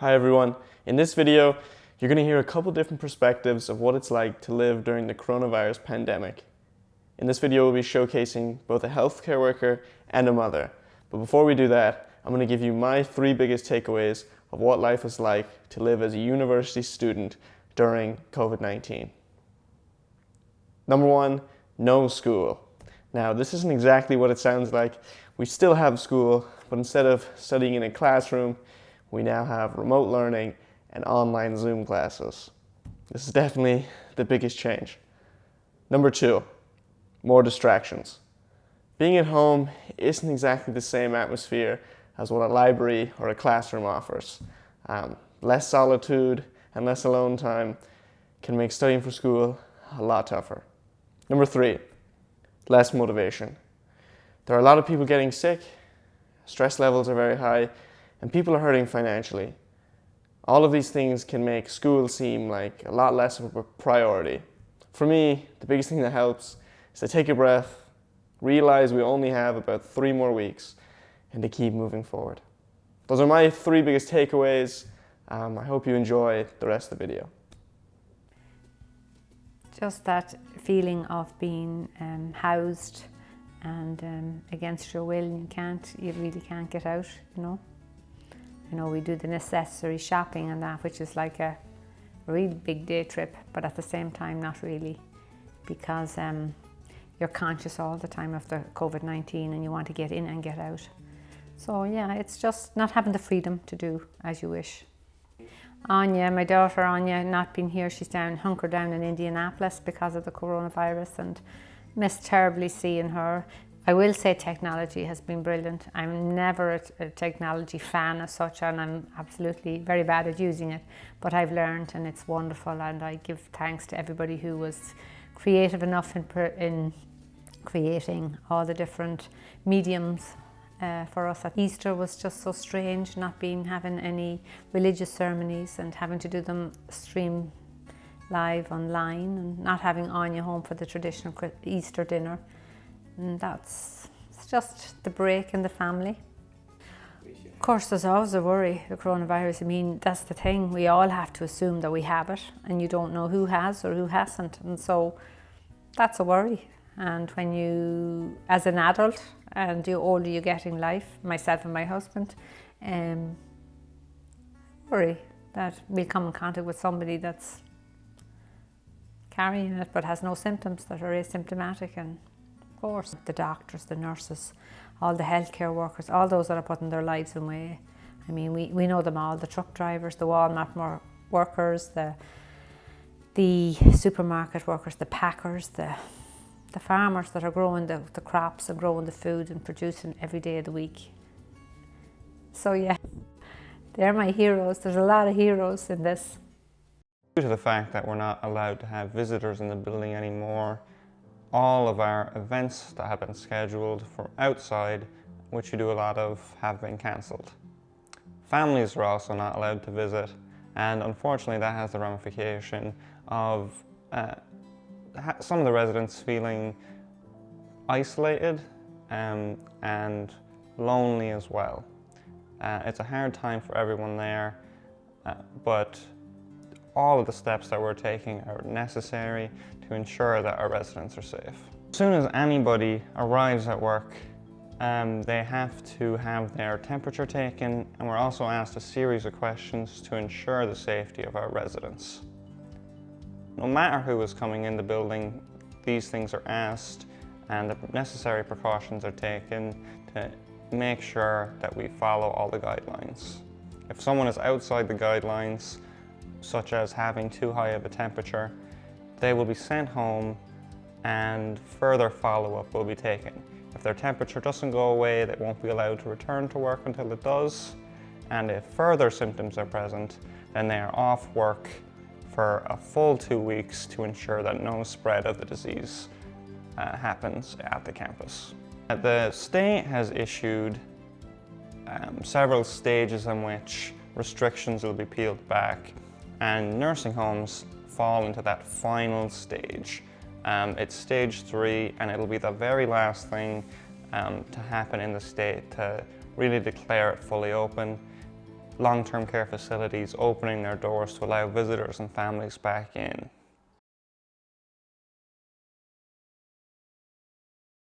Hi everyone. In this video, you're going to hear a couple different perspectives of what it's like to live during the coronavirus pandemic. In this video, we'll be showcasing both a healthcare worker and a mother. But before we do that, I'm going to give you my 3 biggest takeaways of what life is like to live as a university student during COVID-19. Number 1, no school. Now, this isn't exactly what it sounds like. We still have school, but instead of studying in a classroom, we now have remote learning and online Zoom classes. This is definitely the biggest change. Number 2, more distractions. Being at home isn't exactly the same atmosphere as what a library or a classroom offers. Less solitude and less alone time can make studying for school a lot tougher. Number 3, less motivation. There are a lot of people getting sick, stress levels are very high, and people are hurting financially. All of these things can make school seem like a lot less of a priority. For me, the biggest thing that helps is to take a breath, realize we only have about 3 more weeks, and to keep moving forward. Those are my 3 biggest takeaways. I hope you enjoy the rest of the video. Just that feeling of being housed and against your will, you really can't get out, we do the necessary shopping and that, which is like a really big day trip, but at the same time not really, because you're conscious all the time of the COVID-19 and you want to get in and get out. So yeah, it's just not having the freedom to do as you wish. Anya, my daughter Anya, not being here, she's hunkered down in Indianapolis because of the coronavirus, and miss terribly seeing her. I will say technology has been brilliant. I'm never a technology fan as such, and I'm absolutely very bad at using it, but I've learned and it's wonderful, and I give thanks to everybody who was creative enough in creating all the different mediums for us. Easter was just so strange, not having any religious ceremonies and having to do them stream live online, and not having Anya home for the traditional Easter dinner. And it's just the break in the family. Of course, there's always a worry, the coronavirus. That's the thing. We all have to assume that we have it, and you don't know who has or who hasn't. And so that's a worry. And when you, as an adult, and the older you get in life, myself and my husband, worry that we'll come in contact with somebody that's carrying it but has no symptoms, that are asymptomatic. And of course, the doctors, the nurses, all the healthcare workers, all those that are putting their lives away. We know them all, the truck drivers, the Walmart workers, the supermarket workers, the packers, the farmers that are growing the crops and growing the food and producing every day of the week. So yeah, they're my heroes. There's a lot of heroes in this. Due to the fact that we're not allowed to have visitors in the building anymore, all of our events that have been scheduled from outside, which we do a lot of, have been cancelled. Families are also not allowed to visit, and unfortunately that has the ramification of some of the residents feeling isolated and lonely as well. It's a hard time for everyone there, but all of the steps that we're taking are necessary to ensure that our residents are safe. As soon as anybody arrives at work, they have to have their temperature taken, and we're also asked a series of questions to ensure the safety of our residents. No matter who is coming in the building, these things are asked and the necessary precautions are taken to make sure that we follow all the guidelines. If someone is outside the guidelines, such as having too high of a temperature, they will be sent home and further follow-up will be taken. If their temperature doesn't go away, they won't be allowed to return to work until it does. And if further symptoms are present, then they are off work for a full 2 weeks to ensure that no spread of the disease happens at the campus. The state has issued several stages in which restrictions will be peeled back, and nursing homes fall into that final stage. It's stage 3, and it'll be the very last thing to happen in the state to really declare it fully open. long-term care facilities opening their doors to allow visitors and families back in.